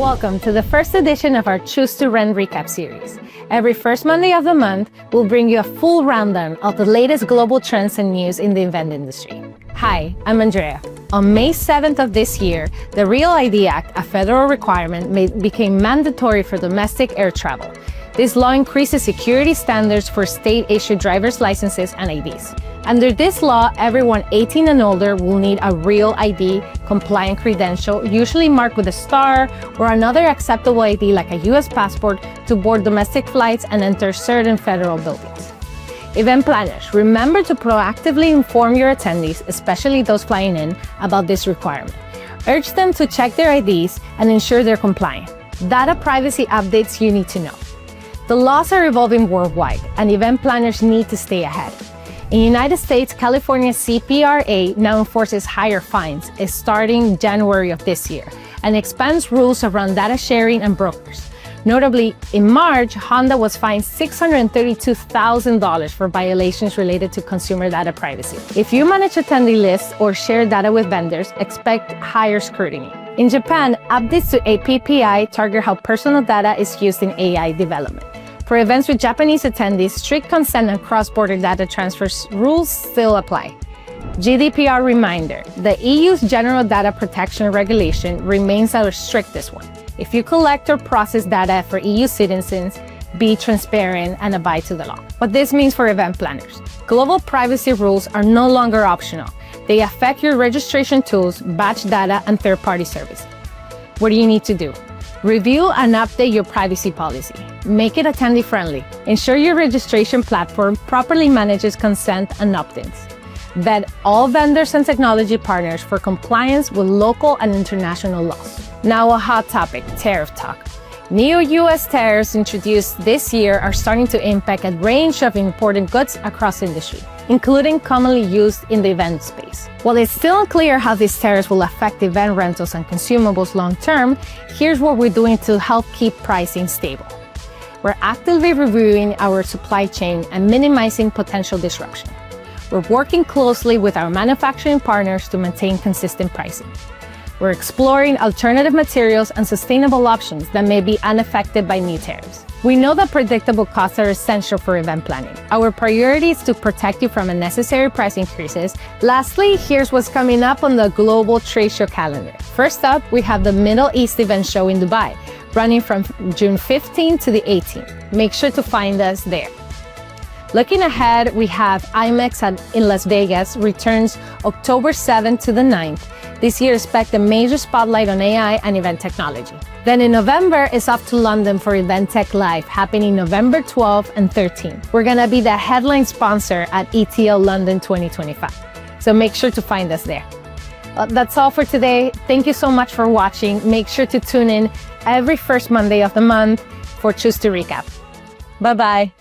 Welcome to the first edition of our Choose to Rent recap series. Every first Monday of the month, we'll bring you a full rundown of the latest global trends and news in the event industry. Hi, I'm Andrea. On May 7th of this year, the Real ID Act, a federal requirement, became mandatory for domestic air travel. This law increases security standards for state-issued driver's licenses and IDs. Under this law, everyone 18 and older will need a Real ID compliant credential, usually marked with a star or another acceptable ID like a U.S. passport, to board domestic flights and enter certain federal buildings. Event planners, remember to proactively inform your attendees, especially those flying in, about this requirement. Urge them to check their IDs and ensure they're compliant. Data privacy updates you need to know. The laws are evolving worldwide, and event planners need to stay ahead. In the United States, California's CPRA now enforces higher fines starting January of this year and expands rules around data sharing and brokers. Notably, in March, Honda was fined $632,000 for violations related to consumer data privacy. If you manage attendee lists or share data with vendors, expect higher scrutiny. In Japan, updates to APPI target how personal data is used in AI development. For events with Japanese attendees, strict consent and cross-border data transfers rules still apply. GDPR reminder: the EU's General Data Protection Regulation remains our strictest one. If you collect or process data for EU citizens, be transparent and abide to the law. What this means for event planners: global privacy rules are no longer optional. They affect your registration tools, batch data, and third-party services. What do you need to do? Review and update your privacy policy. Make it attendee-friendly. Ensure your registration platform properly manages consent and opt-ins. Vet all vendors and technology partners for compliance with local and international laws. Now, a hot topic: tariff talk. New U.S. tariffs introduced this year are starting to impact a range of important goods across industry, including commonly used in the event space. While it's still unclear how these tariffs will affect event rentals and consumables long-term, here's what we're doing to help keep pricing stable. We're actively reviewing our supply chain and minimizing potential disruption. We're working closely with our manufacturing partners to maintain consistent pricing. We're exploring alternative materials and sustainable options that may be unaffected by new tariffs. We know that predictable costs are essential for event planning. Our priority is to protect you from unnecessary price increases. Lastly, here's what's coming up on the global trade show calendar. First up, we have the Middle East Event Show in Dubai, running from June 15th to the 18th. Make sure to find us there. Looking ahead, we have IMEX in Las Vegas returns October 7th to the 9th. This year, expect a major spotlight on AI and event technology. Then in November, it's off to London for Event Tech Live, happening November 12th and 13th. We're gonna be the headline sponsor at ETL London 2025. So make sure to find us there. That's all for today. Thank you so much for watching. Make sure to tune in every first Monday of the month for Choose to Recap. Bye-bye.